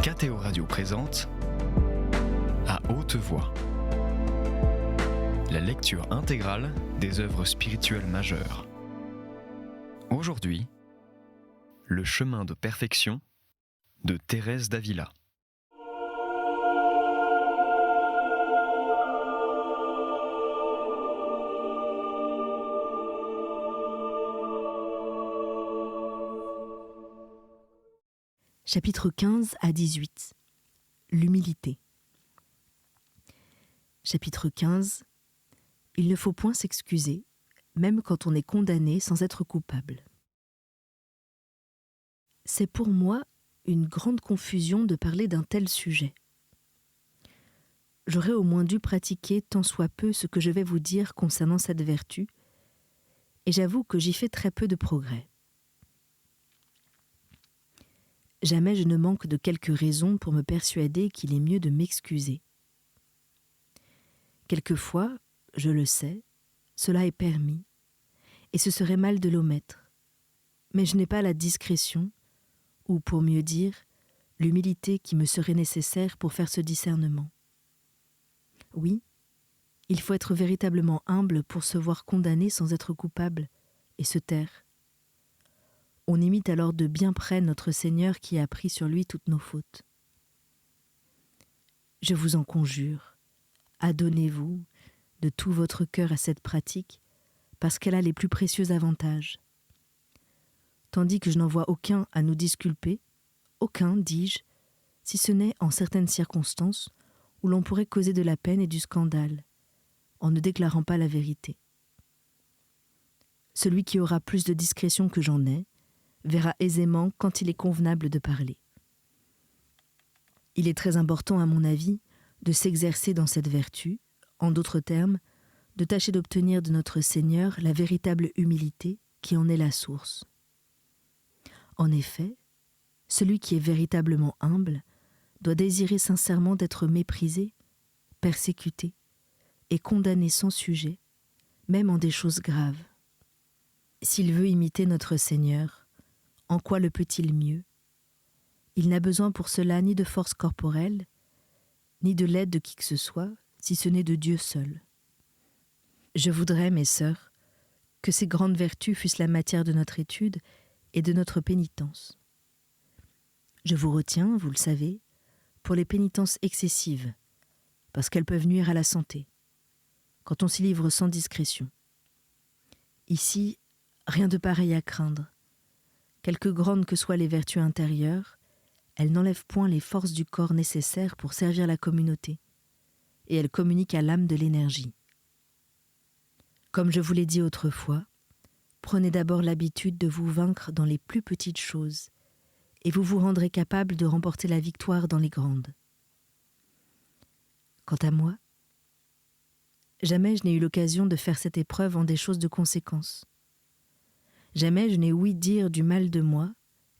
KTO Radio présente À haute voix, la lecture intégrale des œuvres spirituelles majeures. Aujourd'hui, Le chemin de perfection de Thérèse d'Avila. Chapitres 15 à 18. L'humilité. Chapitre 15. Il ne faut point s'excuser, même quand on est condamné sans être coupable. C'est pour moi une grande confusion de parler d'un tel sujet. J'aurais au moins dû pratiquer tant soit peu ce que je vais vous dire concernant cette vertu, et j'avoue que j'y fais très peu de progrès. Jamais je ne manque de quelques raisons pour me persuader qu'il est mieux de m'excuser. Quelquefois, je le sais, cela est permis, et ce serait mal de l'omettre. Mais je n'ai pas la discrétion, ou pour mieux dire, l'humilité qui me serait nécessaire pour faire ce discernement. Oui, il faut être véritablement humble pour se voir condamné sans être coupable, et se taire. On imite alors de bien près notre Seigneur qui a pris sur lui toutes nos fautes. Je vous en conjure, adonnez-vous de tout votre cœur à cette pratique, parce qu'elle a les plus précieux avantages. Tandis que je n'en vois aucun à nous disculper, aucun, dis-je, si ce n'est en certaines circonstances où l'on pourrait causer de la peine et du scandale, en ne déclarant pas la vérité. Celui qui aura plus de discrétion que j'en ai, verra aisément quand il est convenable de parler. Il est très important, à mon avis, de s'exercer dans cette vertu, en d'autres termes, de tâcher d'obtenir de notre Seigneur la véritable humilité qui en est la source. En effet, celui qui est véritablement humble doit désirer sincèrement d'être méprisé, persécuté et condamné sans sujet, même en des choses graves. S'il veut imiter notre Seigneur, en quoi le peut-il mieux ? Il n'a besoin pour cela ni de force corporelle, ni de l'aide de qui que ce soit, si ce n'est de Dieu seul. Je voudrais, mes sœurs, que ces grandes vertus fussent la matière de notre étude et de notre pénitence. Je vous retiens, vous le savez, pour les pénitences excessives, parce qu'elles peuvent nuire à la santé, quand on s'y livre sans discrétion. Ici, rien de pareil à craindre. Quelque grandes que soient les vertus intérieures, elles n'enlèvent point les forces du corps nécessaires pour servir la communauté, et elles communiquent à l'âme de l'énergie. Comme je vous l'ai dit autrefois, prenez d'abord l'habitude de vous vaincre dans les plus petites choses, et vous vous rendrez capable de remporter la victoire dans les grandes. Quant à moi, jamais je n'ai eu l'occasion de faire cette épreuve en des choses de conséquence. Jamais je n'ai ouï dire du mal de moi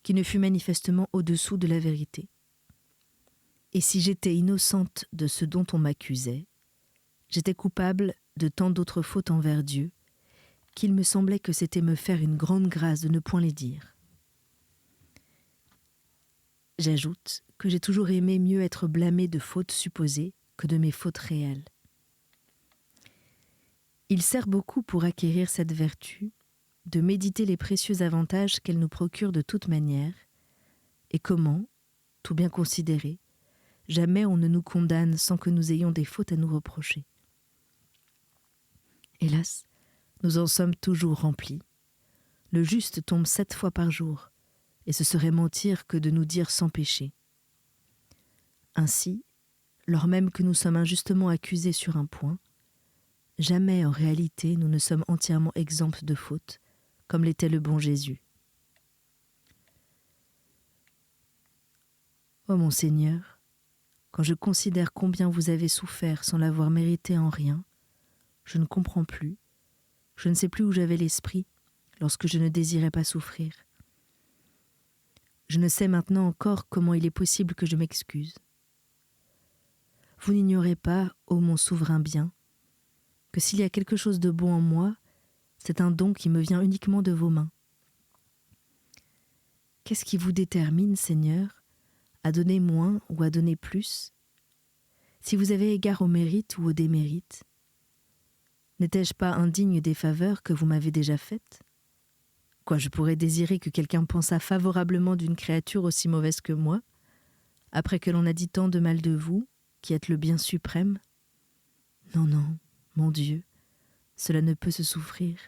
qui ne fût manifestement au-dessous de la vérité. Et si j'étais innocente de ce dont on m'accusait, j'étais coupable de tant d'autres fautes envers Dieu, qu'il me semblait que c'était me faire une grande grâce de ne point les dire. J'ajoute que j'ai toujours aimé mieux être blâmée de fautes supposées que de mes fautes réelles. Il sert beaucoup pour acquérir cette vertu de méditer les précieux avantages qu'elle nous procure de toute manière, et comment, tout bien considéré, jamais on ne nous condamne sans que nous ayons des fautes à nous reprocher. Hélas, nous en sommes toujours remplis. Le juste tombe 7 fois par jour, et ce serait mentir que de nous dire sans péché. Ainsi, lors même que nous sommes injustement accusés sur un point, jamais en réalité nous ne sommes entièrement exempts de fautes, comme l'était le bon Jésus. Ô mon Seigneur, quand je considère combien vous avez souffert sans l'avoir mérité en rien, je ne comprends plus, je ne sais plus où j'avais l'esprit lorsque je ne désirais pas souffrir. Je ne sais maintenant encore comment il est possible que je m'excuse. Vous n'ignorez pas, ô mon souverain bien, que s'il y a quelque chose de bon en moi, c'est un don qui me vient uniquement de vos mains. Qu'est-ce qui vous détermine, Seigneur, à donner moins ou à donner plus, si vous avez égard au mérite ou au démérite, n'étais-je pas indigne des faveurs que vous m'avez déjà faites ? Quoi, je pourrais désirer que quelqu'un pensât favorablement d'une créature aussi mauvaise que moi, après que l'on a dit tant de mal de vous, qui êtes le bien suprême ? Non, non, mon Dieu, cela ne peut se souffrir.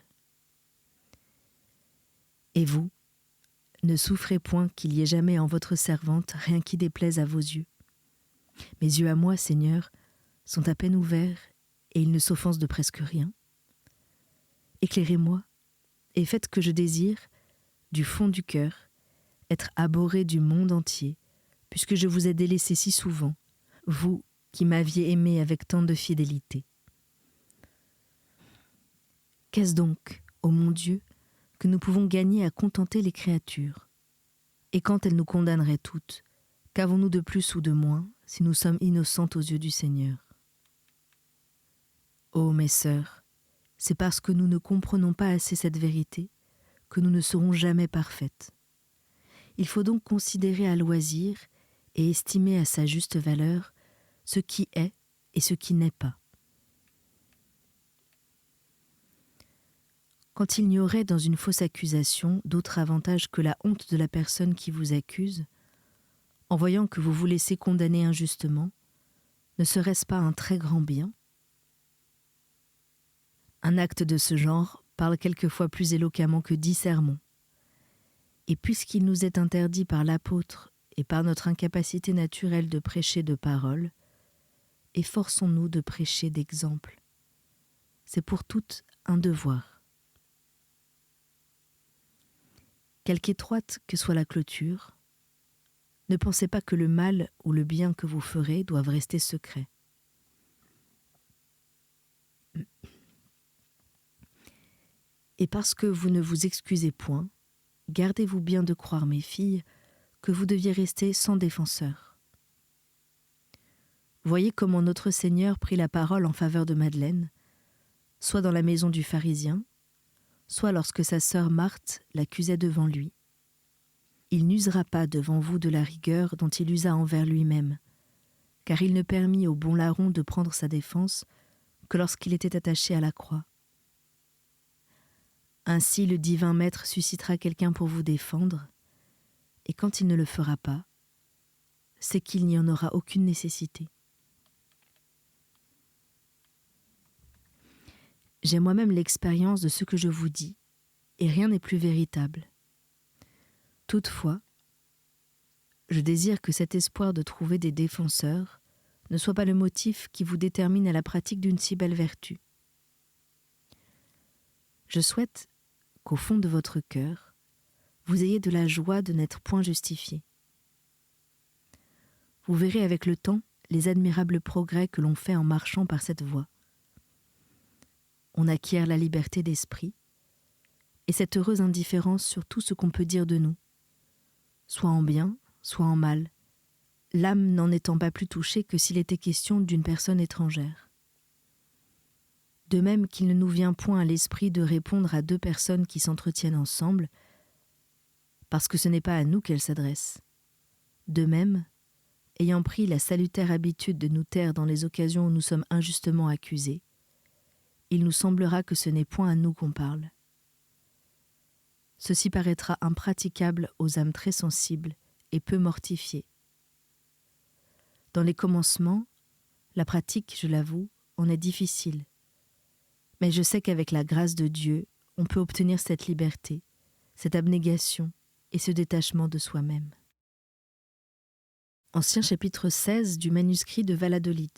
Et vous, ne souffrez point qu'il y ait jamais en votre servante rien qui déplaise à vos yeux. Mes yeux à moi, Seigneur, sont à peine ouverts et ils ne s'offensent de presque rien. Éclairez-moi et faites que je désire, du fond du cœur, être abhorré du monde entier, puisque je vous ai délaissé si souvent, vous qui m'aviez aimé avec tant de fidélité. Qu'est-ce donc, ô mon Dieu, que nous pouvons gagner à contenter les créatures ? Et quand elles nous condamneraient toutes, qu'avons-nous de plus ou de moins si nous sommes innocentes aux yeux du Seigneur ? Ô mes sœurs, c'est parce que nous ne comprenons pas assez cette vérité que nous ne serons jamais parfaites. Il faut donc considérer à loisir et estimer à sa juste valeur ce qui est et ce qui n'est pas. Quand il n'y aurait dans une fausse accusation d'autre avantage que la honte de la personne qui vous accuse, en voyant que vous vous laissez condamner injustement, ne serait-ce pas un très grand bien ? Un acte de ce genre parle quelquefois plus éloquemment que 10 sermons. Et puisqu'il nous est interdit par l'apôtre et par notre incapacité naturelle de prêcher de parole, efforçons-nous de prêcher d'exemple. C'est pour toutes un devoir. Quelque étroite que soit la clôture, ne pensez pas que le mal ou le bien que vous ferez doivent rester secrets. Et parce que vous ne vous excusez point, gardez-vous bien de croire, mes filles, que vous deviez rester sans défenseur. Voyez comment notre Seigneur prit la parole en faveur de Madeleine, soit dans la maison du pharisien, soit lorsque sa sœur Marthe l'accusait devant lui. Il n'usera pas devant vous de la rigueur dont il usa envers lui-même, car il ne permit au bon larron de prendre sa défense que lorsqu'il était attaché à la croix. Ainsi le divin Maître suscitera quelqu'un pour vous défendre, et quand il ne le fera pas, c'est qu'il n'y en aura aucune nécessité. J'ai moi-même l'expérience de ce que je vous dis, et rien n'est plus véritable. Toutefois, je désire que cet espoir de trouver des défenseurs ne soit pas le motif qui vous détermine à la pratique d'une si belle vertu. Je souhaite qu'au fond de votre cœur, vous ayez de la joie de n'être point justifié. Vous verrez avec le temps les admirables progrès que l'on fait en marchant par cette voie. On acquiert la liberté d'esprit et cette heureuse indifférence sur tout ce qu'on peut dire de nous, soit en bien, soit en mal, l'âme n'en étant pas plus touchée que s'il était question d'une personne étrangère. De même qu'il ne nous vient point à l'esprit de répondre à 2 personnes qui s'entretiennent ensemble, parce que ce n'est pas à nous qu'elles s'adressent. De même, ayant pris la salutaire habitude de nous taire dans les occasions où nous sommes injustement accusés, il nous semblera que ce n'est point à nous qu'on parle. Ceci paraîtra impraticable aux âmes très sensibles et peu mortifiées. Dans les commencements, la pratique, je l'avoue, en est difficile. Mais je sais qu'avec la grâce de Dieu, on peut obtenir cette liberté, cette abnégation et ce détachement de soi-même. Ancien chapitre 16 du manuscrit de Valladolid.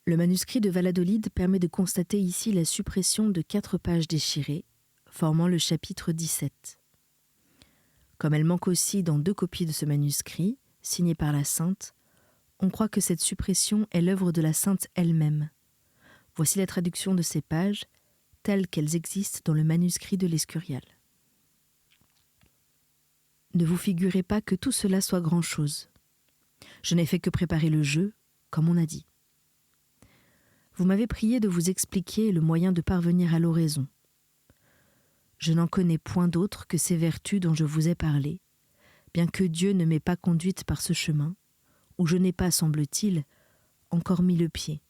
Le manuscrit de Valladolid permet de constater ici la suppression de 4 pages déchirées, formant le chapitre 17. Comme elle manque aussi dans 2 copies de ce manuscrit, signées par la Sainte, on croit que cette suppression est l'œuvre de la Sainte elle-même. Voici la traduction de ces pages, telles qu'elles existent dans le manuscrit de l'Escurial. Ne vous figurez pas que tout cela soit grand-chose. Je n'ai fait que préparer le jeu, comme on a dit. Vous m'avez prié de vous expliquer le moyen de parvenir à l'oraison. Je n'en connais point d'autre que ces vertus dont je vous ai parlé, bien que Dieu ne m'ait pas conduite par ce chemin, où je n'ai pas, semble-t-il, encore mis le pied.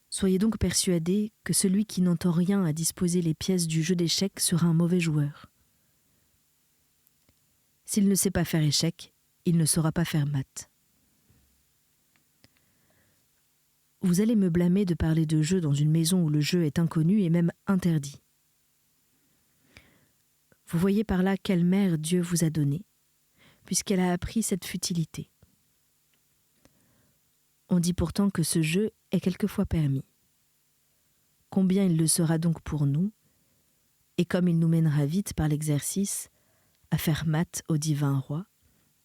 Soyez donc persuadés que celui qui n'entend rien à disposer les pièces du jeu d'échecs sera un mauvais joueur. S'il ne sait pas faire échec, il ne saura pas faire maths. Vous allez me blâmer de parler de jeu dans une maison où le jeu est inconnu et même interdit. Vous voyez par là quelle mère Dieu vous a donnée, puisqu'elle a appris cette futilité. On dit pourtant que ce jeu est quelquefois permis. Combien il le sera donc pour nous, et comme il nous mènera vite par l'exercice à faire maths au divin roi,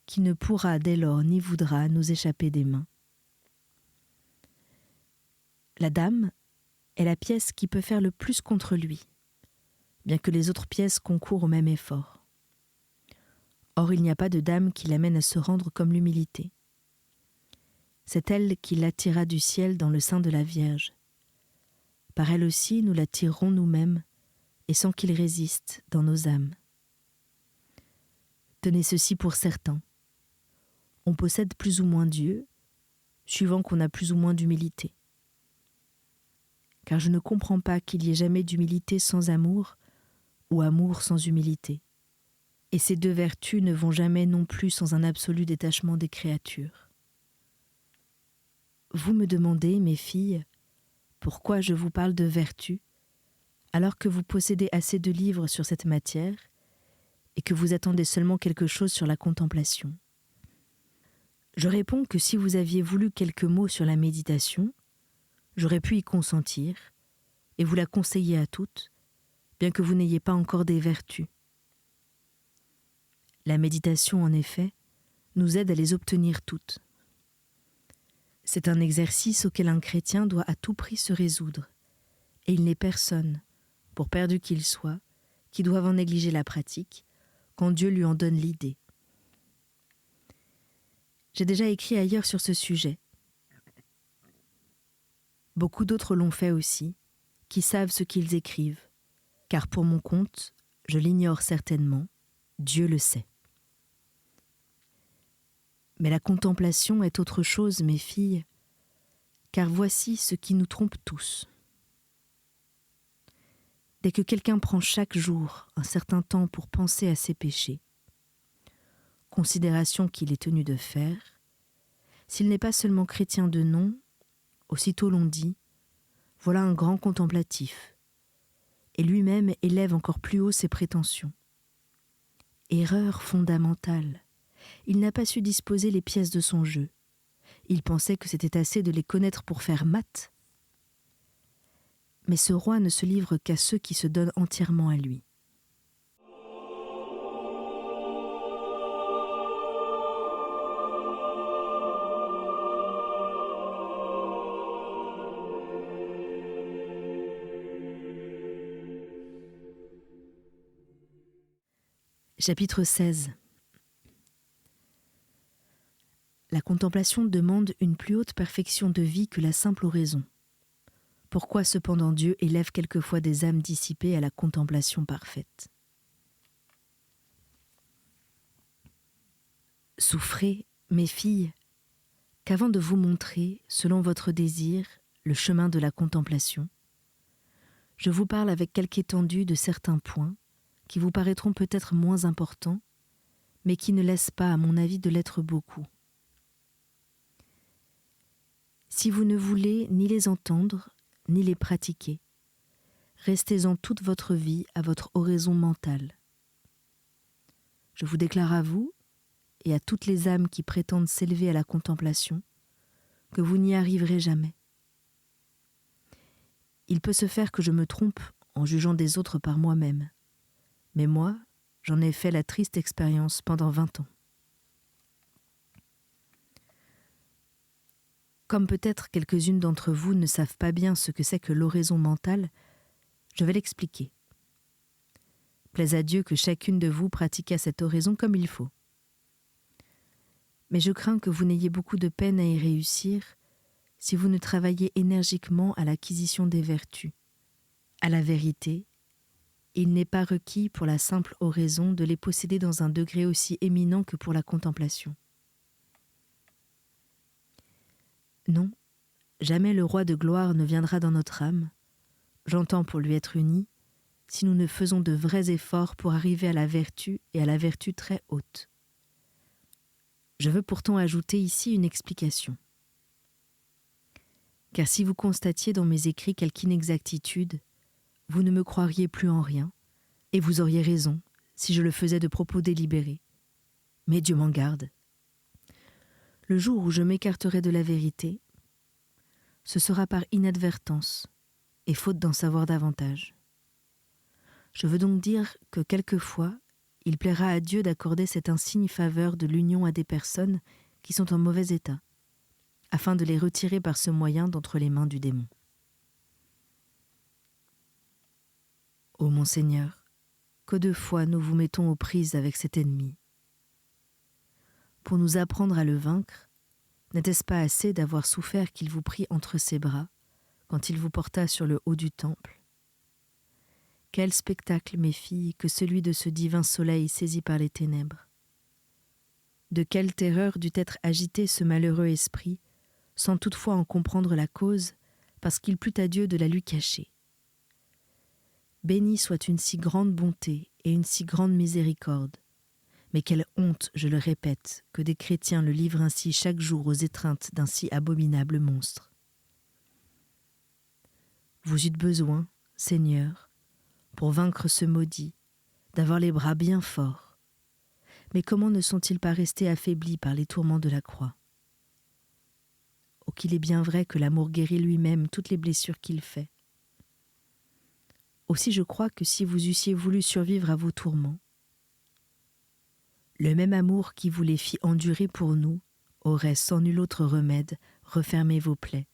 qui ne pourra dès lors ni voudra nous échapper des mains. La dame est la pièce qui peut faire le plus contre lui, bien que les autres pièces concourent au même effort. Or, il n'y a pas de dame qui l'amène à se rendre comme l'humilité. C'est elle qui l'attira du ciel dans le sein de la Vierge. Par elle aussi, nous l'attirerons nous-mêmes, et sans qu'il résiste dans nos âmes. Tenez ceci pour certain. On possède plus ou moins Dieu, suivant qu'on a plus ou moins d'humilité. Car je ne comprends pas qu'il y ait jamais d'humilité sans amour, ou amour sans humilité. Et ces deux vertus ne vont jamais non plus sans un absolu détachement des créatures. Vous me demandez, mes filles, pourquoi je vous parle de vertu, alors que vous possédez assez de livres sur cette matière et que vous attendez seulement quelque chose sur la contemplation. Je réponds que si vous aviez voulu quelques mots sur la méditation, j'aurais pu y consentir et vous la conseiller à toutes, bien que vous n'ayez pas encore des vertus. La méditation, en effet, nous aide à les obtenir toutes. C'est un exercice auquel un chrétien doit à tout prix se résoudre, et il n'est personne, pour perdu qu'il soit, qui doive en négliger la pratique, quand Dieu lui en donne l'idée. J'ai déjà écrit ailleurs sur ce sujet. Beaucoup d'autres l'ont fait aussi, qui savent ce qu'ils écrivent, car pour mon compte, je l'ignore certainement, Dieu le sait. Mais la contemplation est autre chose, mes filles, car voici ce qui nous trompe tous. Dès que quelqu'un prend chaque jour un certain temps pour penser à ses péchés, considération qu'il est tenu de faire, s'il n'est pas seulement chrétien de nom, aussitôt l'on dit « voilà un grand contemplatif », et lui-même élève encore plus haut ses prétentions. Erreur fondamentale. Il n'a pas su disposer les pièces de son jeu. Il pensait que c'était assez de les connaître pour faire maths. Mais ce roi ne se livre qu'à ceux qui se donnent entièrement à lui. Chapitre 16. La contemplation demande une plus haute perfection de vie que la simple oraison. Pourquoi cependant Dieu élève quelquefois des âmes dissipées à la contemplation parfaite? Souffrez, mes filles, qu'avant de vous montrer, selon votre désir, le chemin de la contemplation, je vous parle avec quelque étendue de certains points qui vous paraîtront peut-être moins importants, mais qui ne laissent pas, à mon avis, de l'être beaucoup. Si vous ne voulez ni les entendre, ni les pratiquer, restez-en toute votre vie à votre oraison mentale. Je vous déclare à vous, et à toutes les âmes qui prétendent s'élever à la contemplation, que vous n'y arriverez jamais. Il peut se faire que je me trompe en jugeant des autres par moi-même, mais moi, j'en ai fait la triste expérience pendant 20 ans. Comme peut-être quelques-unes d'entre vous ne savent pas bien ce que c'est que l'oraison mentale, je vais l'expliquer. Plaise à Dieu que chacune de vous pratiquât cette oraison comme il faut. Mais je crains que vous n'ayez beaucoup de peine à y réussir si vous ne travaillez énergiquement à l'acquisition des vertus, à la vérité il n'est pas requis pour la simple oraison de les posséder dans un degré aussi éminent que pour la contemplation. Non, jamais le roi de gloire ne viendra dans notre âme, j'entends pour lui être uni, si nous ne faisons de vrais efforts pour arriver à la vertu et à la vertu très haute. Je veux pourtant ajouter ici une explication. Car si vous constatiez dans mes écrits quelque inexactitude, vous ne me croiriez plus en rien, et vous auriez raison si je le faisais de propos délibérés. Mais Dieu m'en garde. Le jour où je m'écarterai de la vérité, ce sera par inadvertance et faute d'en savoir davantage. Je veux donc dire que quelquefois, il plaira à Dieu d'accorder cette insigne faveur de l'union à des personnes qui sont en mauvais état, afin de les retirer par ce moyen d'entre les mains du démon. Ô mon Seigneur, que de fois nous vous mettons aux prises avec cet ennemi. Pour nous apprendre à le vaincre, n'était-ce pas assez d'avoir souffert qu'il vous prit entre ses bras quand il vous porta sur le haut du temple? Quel spectacle, mes filles, que celui de ce divin soleil saisi par les ténèbres! De quelle terreur dut être agité ce malheureux esprit, sans toutefois en comprendre la cause, parce qu'il plut à Dieu de la lui cacher. Bénie soit une si grande bonté et une si grande miséricorde, mais quelle honte, je le répète, que des chrétiens le livrent ainsi chaque jour aux étreintes d'un si abominable monstre. Vous eûtes besoin, Seigneur, pour vaincre ce maudit, d'avoir les bras bien forts. Mais comment ne sont-ils pas restés affaiblis par les tourments de la croix? Oh, qu'il est bien vrai que l'amour guérit lui-même toutes les blessures qu'il fait. Aussi je crois que si vous eussiez voulu survivre à vos tourments, le même amour qui vous les fit endurer pour nous aurait sans nul autre remède refermé vos plaies.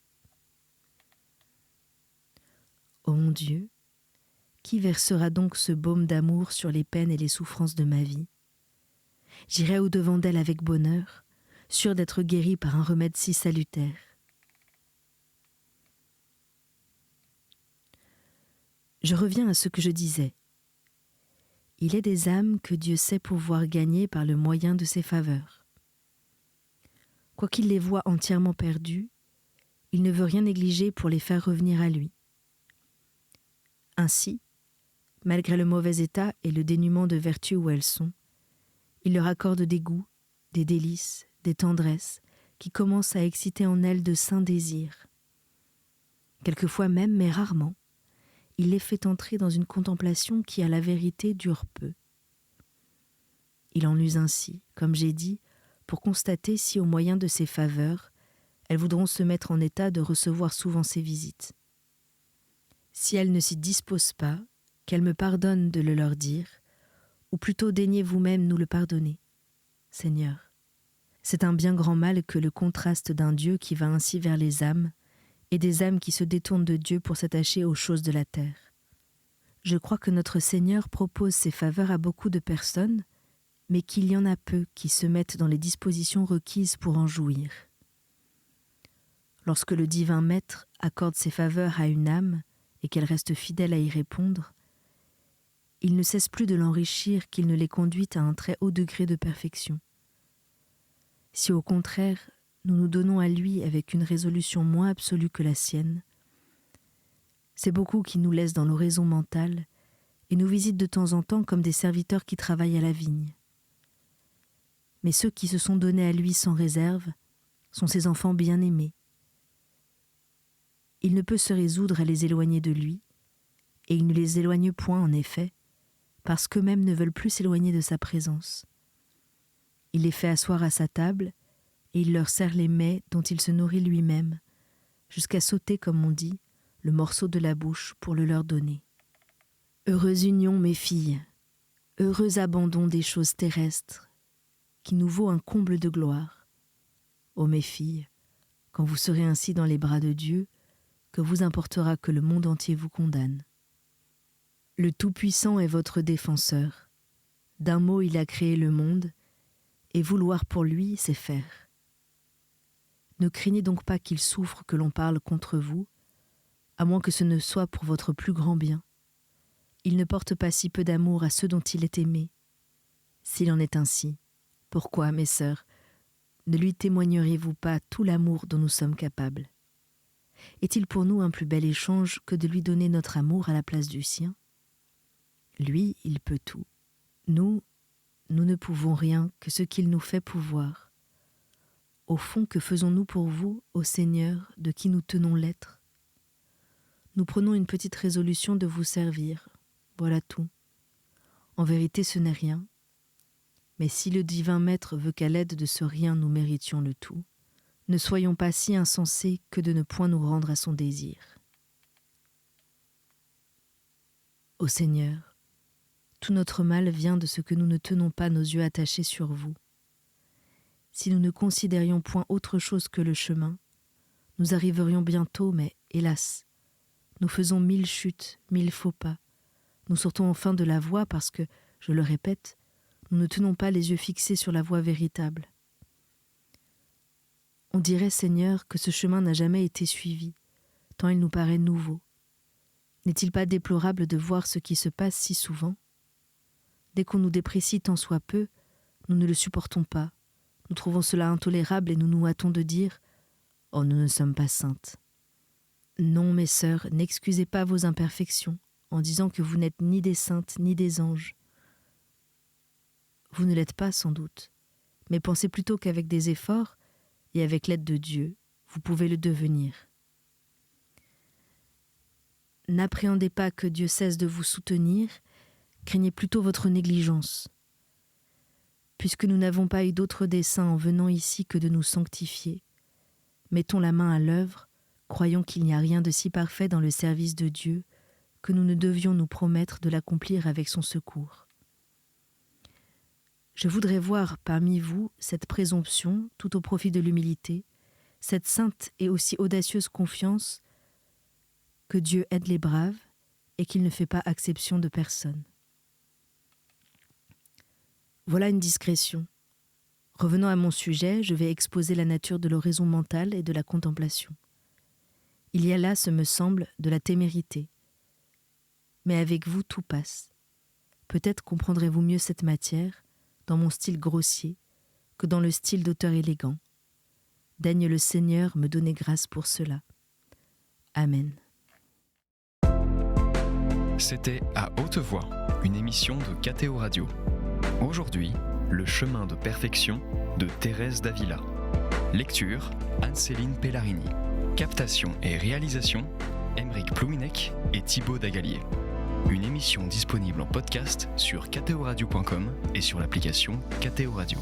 Ô mon Dieu, qui versera donc ce baume d'amour sur les peines et les souffrances de ma vie? J'irai au-devant d'elle avec bonheur, sûr d'être guéri par un remède si salutaire. Je reviens à ce que je disais. Il est des âmes que Dieu sait pouvoir gagner par le moyen de ses faveurs. Quoiqu'il les voie entièrement perdues, il ne veut rien négliger pour les faire revenir à lui. Ainsi, malgré le mauvais état et le dénuement de vertu où elles sont, il leur accorde des goûts, des délices, des tendresses qui commencent à exciter en elles de saints désirs. Quelquefois même, mais rarement, il les fait entrer dans une contemplation qui, à la vérité, dure peu. Il en use ainsi, comme j'ai dit, pour constater si, au moyen de ses faveurs, elles voudront se mettre en état de recevoir souvent ses visites. Si elles ne s'y disposent pas, qu'elles me pardonnent de le leur dire, ou plutôt daignez vous-même nous le pardonner, Seigneur. C'est un bien grand mal que le contraste d'un Dieu qui va ainsi vers les âmes, et des âmes qui se détournent de Dieu pour s'attacher aux choses de la terre. Je crois que notre Seigneur propose ses faveurs à beaucoup de personnes, mais qu'il y en a peu qui se mettent dans les dispositions requises pour en jouir. Lorsque le divin Maître accorde ses faveurs à une âme et qu'elle reste fidèle à y répondre, il ne cesse plus de l'enrichir qu'il ne les conduit à un très haut degré de perfection. Si au contraire, nous nous donnons à lui avec une résolution moins absolue que la sienne, c'est beaucoup qui nous laissent dans l'oraison mentale et nous visitent de temps en temps comme des serviteurs qui travaillent à la vigne. Mais ceux qui se sont donnés à lui sans réserve sont ses enfants bien-aimés. Il ne peut se résoudre à les éloigner de lui, et il ne les éloigne point en effet, parce qu'eux-mêmes ne veulent plus s'éloigner de sa présence. Il les fait asseoir à sa table, et il leur sert les mets dont il se nourrit lui-même, jusqu'à sauter, comme on dit, le morceau de la bouche pour le leur donner. Heureuse union, mes filles, heureux abandon des choses terrestres, qui nous vaut un comble de gloire. Ô mes filles, quand vous serez ainsi dans les bras de Dieu, que vous importera que le monde entier vous condamne. Le Tout-Puissant est votre défenseur. D'un mot il a créé le monde, et vouloir pour lui, c'est faire. Ne craignez donc pas qu'il souffre que l'on parle contre vous, à moins que ce ne soit pour votre plus grand bien. il ne porte pas si peu d'amour à ceux dont il est aimé. S'il en est ainsi, pourquoi, mes sœurs, ne lui témoigneriez-vous pas tout l'amour dont nous sommes capables ? Est-il pour nous un plus bel échange que de lui donner notre amour à la place du sien ? Lui, il peut tout. Nous ne pouvons rien que ce qu'il nous fait pouvoir. Au fond, que faisons-nous pour vous, ô Seigneur, de qui nous tenons l'être ? Nous prenons une petite résolution de vous servir. Voilà tout. En vérité, ce n'est rien. Mais si le divin Maître veut qu'à l'aide de ce rien nous méritions le tout, ne soyons pas si insensés que de ne point nous rendre à son désir. Ô Seigneur, tout notre mal vient de ce que nous ne tenons pas nos yeux attachés sur vous. Si nous ne considérions point autre chose que le chemin, nous arriverions bientôt, mais hélas, nous faisons 1000 chutes, 1000 faux pas. Nous sortons enfin de la voie parce que, je le répète, nous ne tenons pas les yeux fixés sur la voie véritable. On dirait, Seigneur, que ce chemin n'a jamais été suivi, tant il nous paraît nouveau. N'est-il pas déplorable de voir ce qui se passe si souvent ? Dès qu'on nous déprécie tant soit peu, nous ne le supportons pas. Nous trouvons cela intolérable et nous nous hâtons de dire « Oh, nous ne sommes pas saintes ». Non, mes sœurs, n'excusez pas vos imperfections en disant que vous n'êtes ni des saintes ni des anges. Vous ne l'êtes pas sans doute, mais pensez plutôt qu'avec des efforts et avec l'aide de Dieu, vous pouvez le devenir. N'appréhendez pas que Dieu cesse de vous soutenir, craignez plutôt votre négligence. Puisque nous n'avons pas eu d'autre dessein en venant ici que de nous sanctifier, mettons la main à l'œuvre, croyons qu'il n'y a rien de si parfait dans le service de Dieu que nous ne devions nous promettre de l'accomplir avec son secours. Je voudrais voir parmi vous cette présomption, tout au profit de l'humilité, cette sainte et aussi audacieuse confiance que Dieu aide les braves et qu'il ne fait pas exception de personne. Voilà une discrétion. Revenant à mon sujet, je vais exposer la nature de l'oraison mentale et de la contemplation. Il y a là, ce me semble, de la témérité. Mais avec vous, tout passe. Peut-être comprendrez-vous mieux cette matière dans mon style grossier que dans le style d'auteur élégant. Daigne le Seigneur me donner grâce pour cela. Amen. C'était À haute voix, une émission de KTO Radio. Aujourd'hui, Le chemin de perfection de Thérèse d'Avila. Lecture, Anne-Céline Pellarini. Captation et réalisation, Aymeric Plouminec et Thibaut Dagalier. Une émission disponible en podcast sur ktoradio.com et sur l'application KTO Radio.